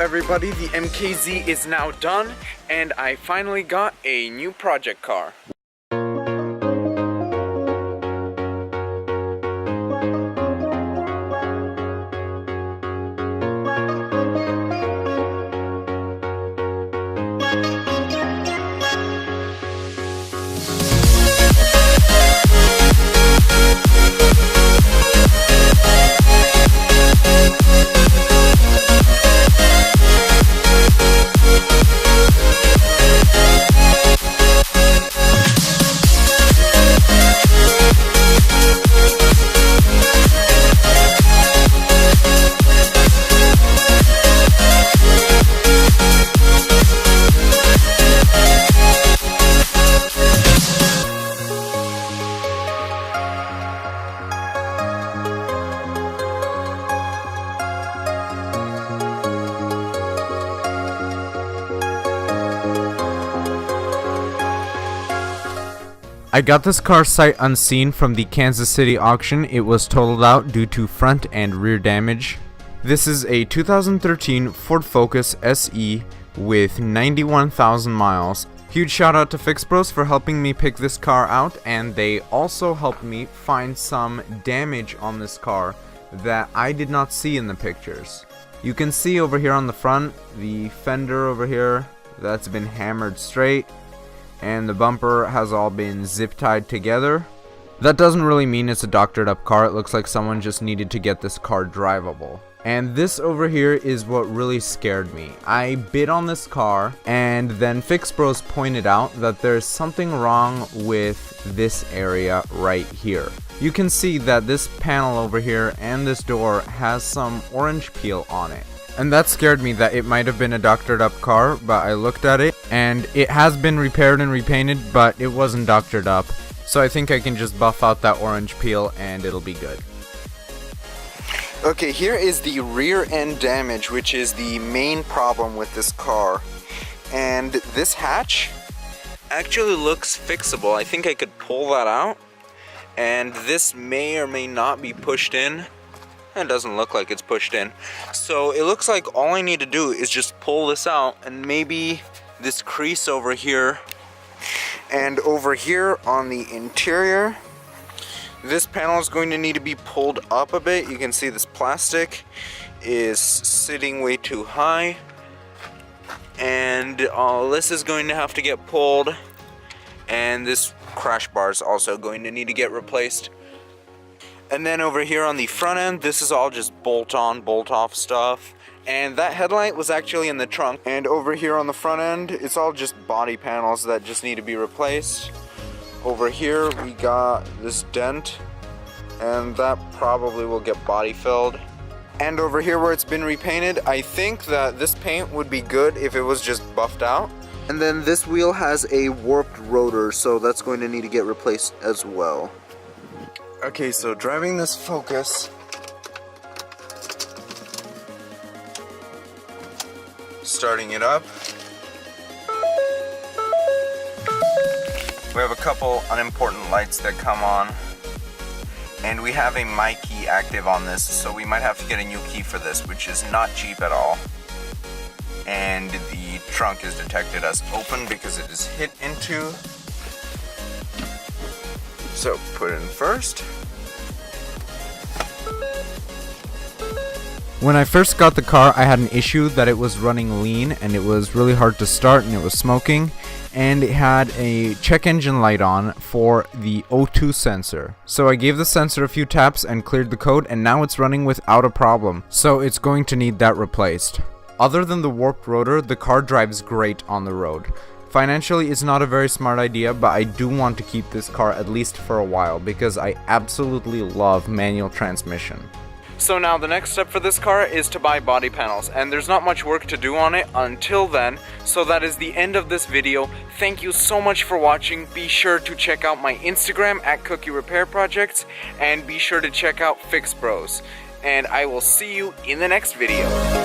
everybody? The MKZ is now done, and I finally got a new project car. I got this car sight unseen from the Kansas City auction. It was totaled out due to front and rear damage. This is a 2013 Ford Focus SE with 91,000 miles. Huge shout out to FixBroz for helping me pick this car out, and they also helped me find some damage on this car that I did not see in the pictures. You can see over here on the front, the fender over here, that's been hammered straight, and the bumper has all been zip tied together. That doesn't really mean it's a doctored up car. It looks like someone just needed to get this car drivable. And this over here is what really scared me. I bid on this car, and then FixBroz pointed out that there's something wrong with this area right here. You can see that this panel over here and this door has some orange peel on it. And that scared me that it might have been a doctored up car, but I looked at it and it has been repaired and repainted, but it wasn't doctored up. So I think I can just buff out that orange peel and it'll be good. Okay, here is the rear end damage, which is the main problem with this car. And this hatch actually looks fixable. I think I could pull that out, and this may or may not be pushed in. It doesn't look like it's pushed in. So it looks like all I need to do is just pull this out, and maybe this crease over here. And over here on the interior, this panel is going to need to be pulled up a bit. You can see this plastic is sitting way too high. And this is going to have to get pulled. And this crash bar is also going to need to get replaced. And then over here on the front end, this is all just bolt-on, bolt-off stuff. And that headlight was actually in the trunk. And over here on the front end, it's all just body panels that just need to be replaced. Over here, we got this dent, and that probably will get body filled. And over here where it's been repainted, I think that this paint would be good if it was just buffed out. And then this wheel has a warped rotor, so that's going to need to get replaced as well. Okay, so driving this Focus, starting it up. We have a couple unimportant lights that come on, and we have a My Key active on this, so we might have to get a new key for this, which is not cheap at all. And the trunk is detected as open because it is hit into. So put it in first. When I first got the car, I had an issue that it was running lean and it was really hard to start and it was smoking, and it had a check engine light on for the O2 sensor. So I gave the sensor a few taps and cleared the code, and now it's running without a problem. So it's going to need that replaced. Other than the warped rotor, the car drives great on the road. Financially, it's not a very smart idea, but I do want to keep this car at least for a while because I absolutely love manual transmission. So now the next step for this car is to buy body panels, and there's not much work to do on it until then, so that is the end of this video. Thank you so much for watching. Be sure to check out my Instagram at Cookie Repair Projects, and be sure to check out FixBroz. And I will see you in the next video.